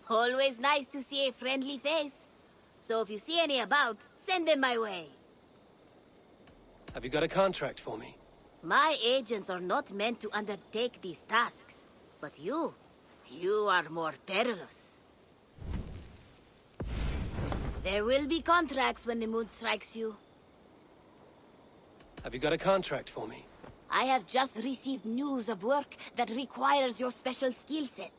Always nice to see a friendly face. So if you see any about, send them my way. Have you got a contract for me? My agents are not meant to undertake these tasks. But you are more perilous. There will be contracts when the mood strikes you. Have you got a contract for me? I have just received news of work that requires your special skill set.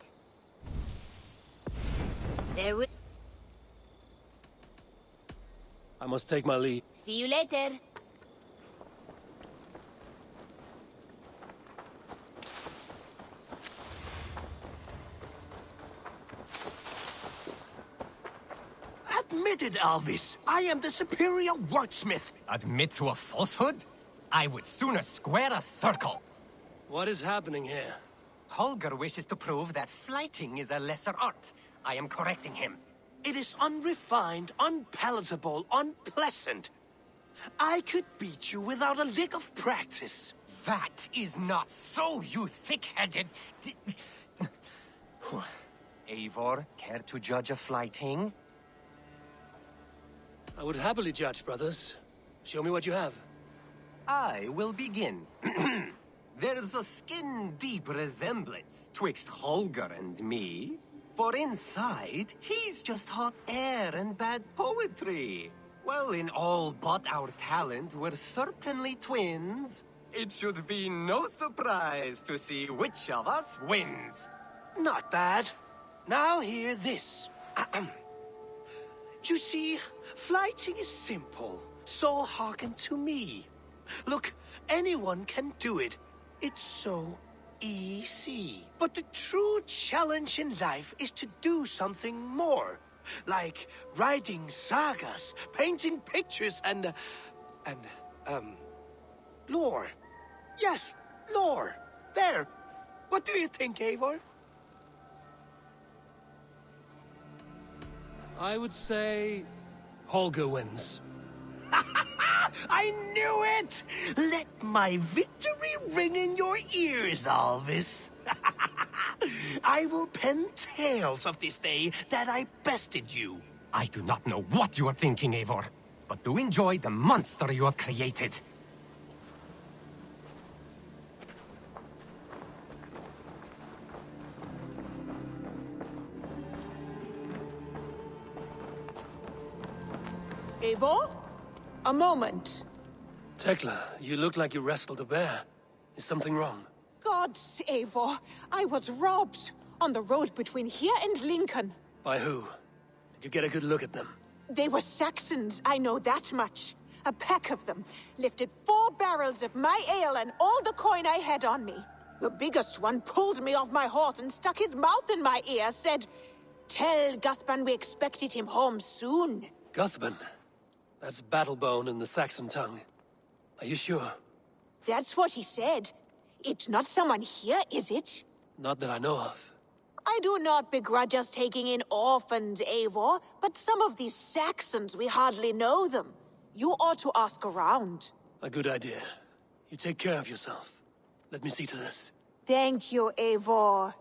There will... I must take my leave. See you later. Admitted, Alvis. I am the superior wordsmith. Admit to a falsehood? I would sooner square a circle. What is happening here? Holger wishes to prove that flighting is a lesser art. I am correcting him. It is unrefined, unpalatable, unpleasant. I could beat you without a lick of practice. That is not so, you thick-headed... Eivor, care to judge a flighting? I would happily judge, brothers. Show me what you have. I will begin. There's a skin-deep resemblance twixt Holger and me. For inside, he's just hot air and bad poetry. Well, in all but our talent, we're certainly twins. It should be no surprise to see which of us wins. Not bad. Now hear this. You see, flighting is simple, so hearken to me. Look, anyone can do it. It's so easy. But the true challenge in life is to do something more. Like writing sagas, painting pictures, and lore. Yes, lore. There. What do you think, Eivor? I would say... Holger wins. I knew it! Let my victory ring in your ears, Alvis. I will pen tales of this day that I bested you. I do not know what you are thinking, Eivor, but do enjoy the monster you have created. Eivor? A moment. Tekla, you look like you wrestled a bear. Is something wrong? Gods, Eivor, I was robbed on the road between here and Lincoln. By who? Did you get a good look at them? They were Saxons, I know that much. A pack of them lifted 4 barrels of my ale and all the coin I had on me. The biggest one pulled me off my horse and stuck his mouth in my ear, said, "Tell Guthban we expected him home soon." Guthban? That's Battlebone in the Saxon tongue. Are you sure? That's what he said. It's not someone here, is it? Not that I know of. I do not begrudge us taking in orphans, Eivor, but some of these Saxons, we hardly know them. You ought to ask around. A good idea. You take care of yourself. Let me see to this. Thank you, Eivor.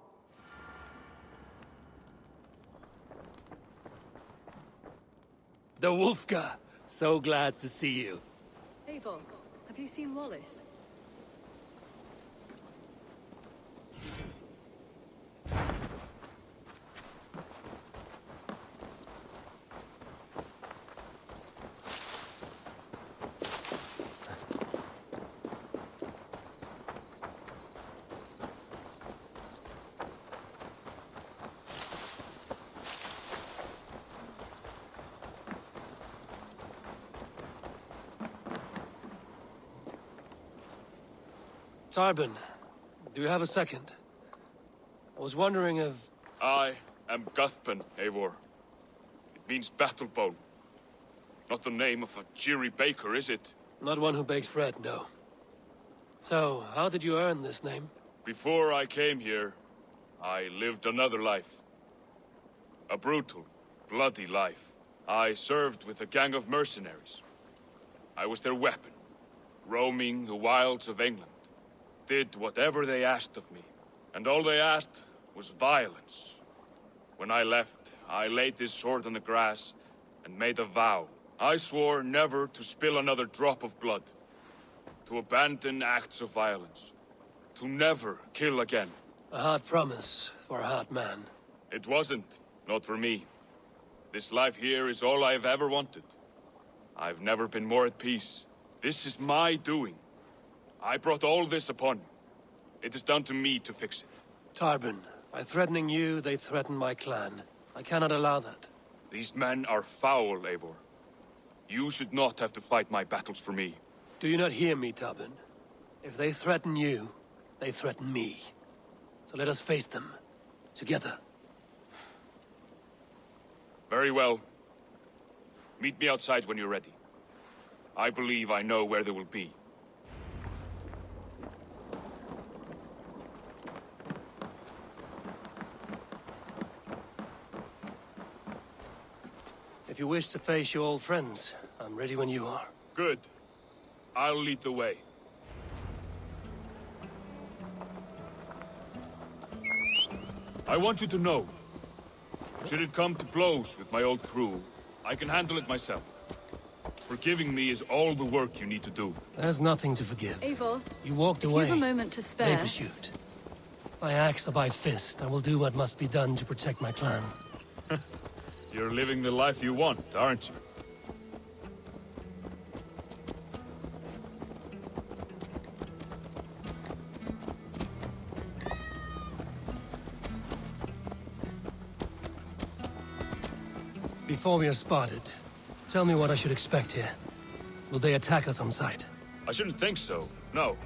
The Wolfgar! So glad to see you. Eivor, have you seen Wallace? Tarben, do you have a second? I was wondering if... I am Guthban, Eivor. It means battlebone. Not the name of a cheery baker, is it? Not one who bakes bread, no. So, how did you earn this name? Before I came here, I lived another life. A brutal, bloody life. I served with a gang of mercenaries. I was their weapon, roaming the wilds of England. Did whatever they asked of me, and all they asked was violence. When I left, I laid this sword on the grass and made a vow. I swore never to spill another drop of blood, to abandon acts of violence, to never kill again. A hard promise for a hard man. It wasn't, not for me. This life here is all I have ever wanted. I've never been more at peace. This is my doing. I brought all this upon you. It is down to me to fix it. Tarben, by threatening you, they threaten my clan. I cannot allow that. These men are foul, Eivor. You should not have to fight my battles for me. Do you not hear me, Tarben? If they threaten you, they threaten me. So let us face them. Together. Very well. Meet me outside when you're ready. I believe I know where they will be. If you wish to face your old friends, I'm ready when you are. Good. I'll lead the way. I want you to know, should it come to blows with my old crew, I can handle it myself. Forgiving me is all the work you need to do. There's nothing to forgive. Eivor, You walked if away. you have a moment to They spare. pursued. By axe or by fist, I will do what must be done to protect my clan. You're living the life you want, aren't you? Before we are spotted, tell me what I should expect here. Will they attack us on sight? I shouldn't think so. No.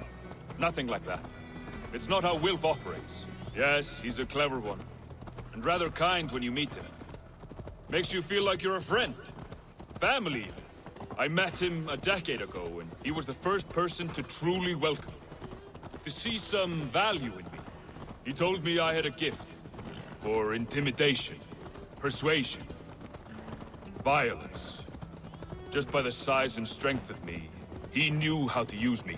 Nothing like that. It's not how Wilf operates. Yes, he's a clever one. And rather kind when you meet him. Makes you feel like you're a friend. Family, even. I met him a decade ago, and he was the first person to truly welcome me. To see some value in me. He told me I had a gift. For intimidation. Persuasion. Violence. Just by the size and strength of me, he knew how to use me.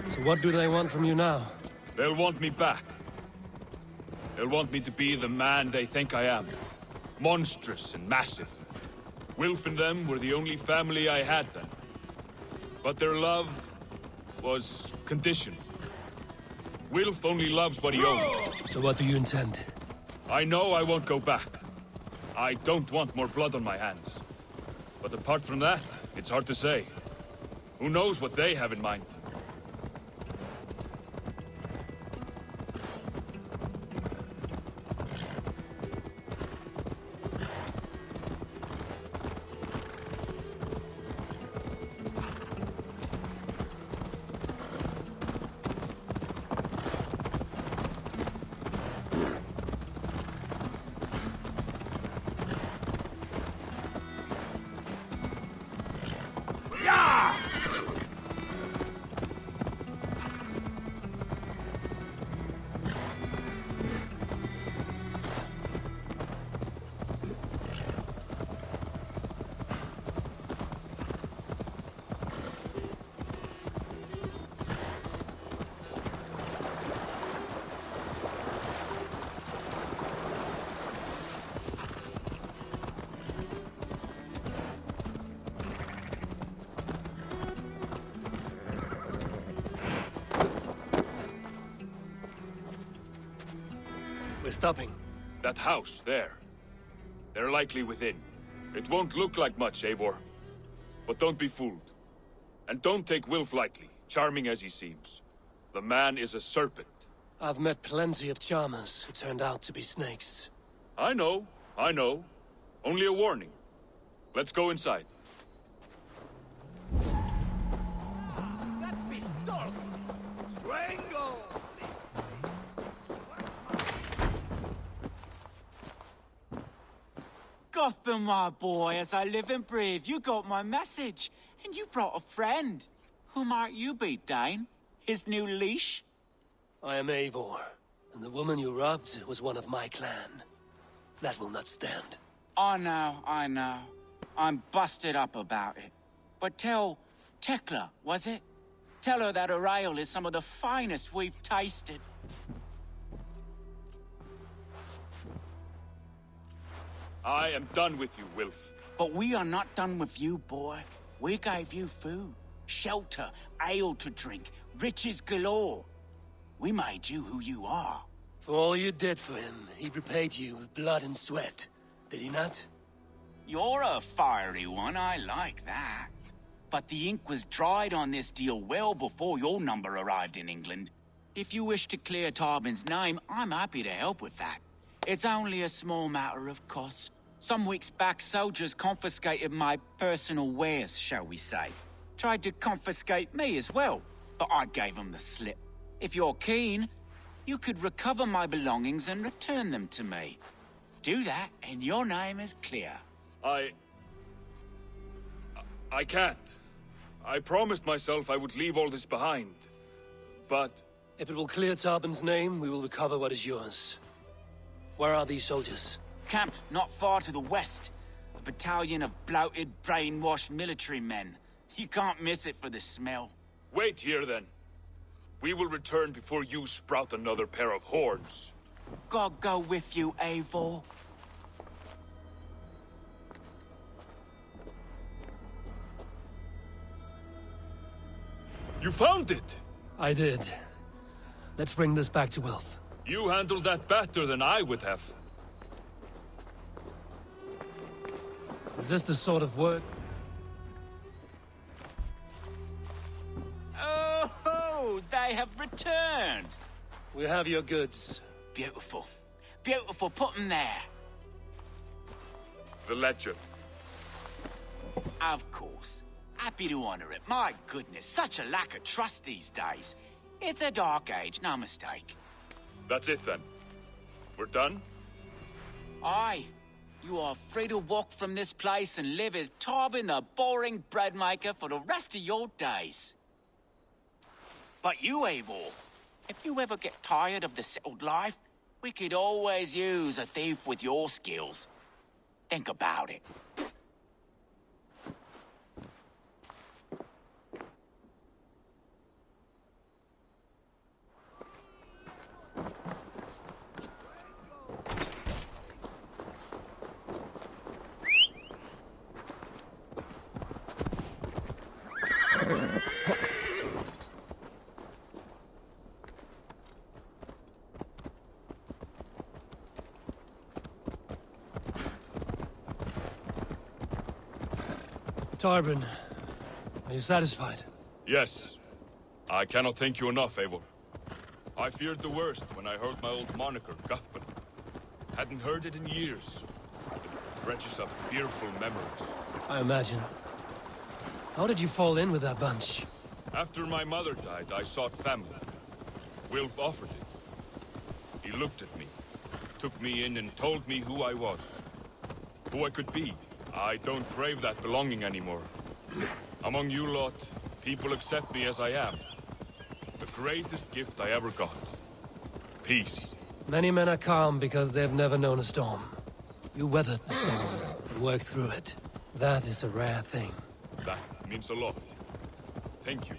So what do they want from you now? They'll want me back. They'll want me to be the man they think I am. Monstrous and massive. Wilf and them were the only family I had then. But their love was conditional. Wilf only loves what he owns. So what do you intend? I know I won't go back. I don't want more blood on my hands. But apart from that, it's hard to say. Who knows what they have in mind? We're stopping. That house, there. They're likely within. It won't look like much, Eivor. But don't be fooled. And don't take Wilf lightly, charming as he seems. The man is a serpent. I've met plenty of charmers who turned out to be snakes. I know. Only a warning. Let's go inside. Guthban, my boy, as I live and breathe, you got my message. And you brought a friend. Who might you be, Dane? His new leash? I am Eivor, and the woman you robbed was one of my clan. That will not stand. I know. I'm busted up about it. But tell Tekla, was it? Tell her that her ale is some of the finest we've tasted. I am done with you, Wilf. But we are not done with you, boy. We gave you food, shelter, ale to drink, riches galore. We made you who you are. For all you did for him, he repaid you with blood and sweat. Did he not? You're a fiery one, I like that. But the ink was dried on this deal well before your number arrived in England. If you wish to clear Tarben's name, I'm happy to help with that. It's only a small matter of cost. Some weeks back, soldiers confiscated my personal wares, shall we say. Tried to confiscate me as well, but I gave them the slip. If you're keen, you could recover my belongings and return them to me. Do that, and your name is clear. I can't. I promised myself I would leave all this behind. But If it will clear Tarben's name, we will recover what is yours. Where are these soldiers? Camped not far to the west. A battalion of bloated, brainwashed military men. You can't miss it for the smell. wait here then. We will return before you sprout another pair of horns. God go with you, Eivor. You found it! I did. Let's bring this back to Wilf. You handled that better than I would have. Is this the sort of work? Oh, they have returned. We have your goods. Beautiful. Beautiful, put them there. The ledger. Of course. Happy to honor it. My goodness, such a lack of trust these days. It's a dark age, no mistake. That's it then. We're done? Aye. You are free to walk from this place and live as Tarben the boring bread maker for the rest of your days. But you, Eivor, if you ever get tired of the settled life, we could always use a thief with your skills. Think about it. Tarben, are you satisfied? Yes. I cannot thank you enough, Eivor. I feared the worst when I heard my old moniker, Guthban. Hadn't heard it in years. It dredges up fearful memories. I imagine. How did you fall in with that bunch? After my mother died, I sought family. Wilf offered it. He looked at me, took me in and told me who I was. Who I could be. I don't crave that belonging anymore. Among you lot, people accept me as I am. The greatest gift I ever got. Peace. Many men are calm because they've never known a storm. You weathered the storm and worked through it. That is a rare thing. That means a lot. Thank you.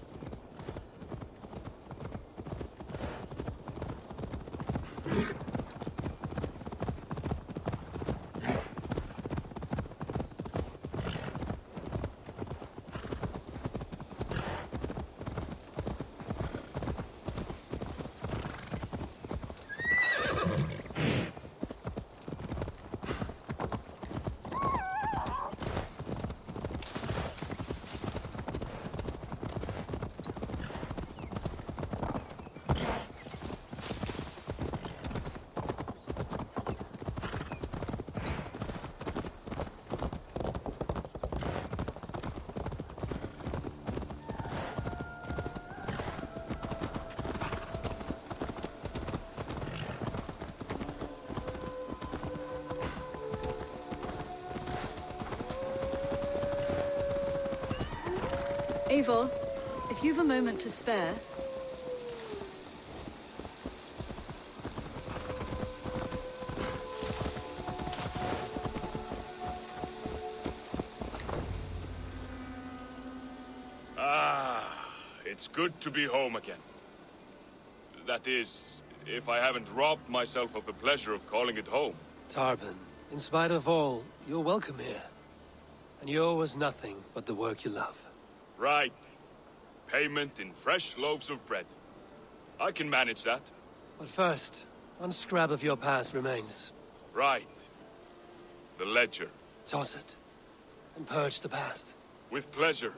Eivor, if you've a moment to spare... It's good to be home again. That is, if I haven't robbed myself of the pleasure of calling it home. Tarben, in spite of all, you're welcome here. And you owe us nothing but the work you love. Right. Payment in fresh loaves of bread. I can manage that. But first, one scrap of your past remains. Right. The ledger. Toss it, and purge the past. With pleasure.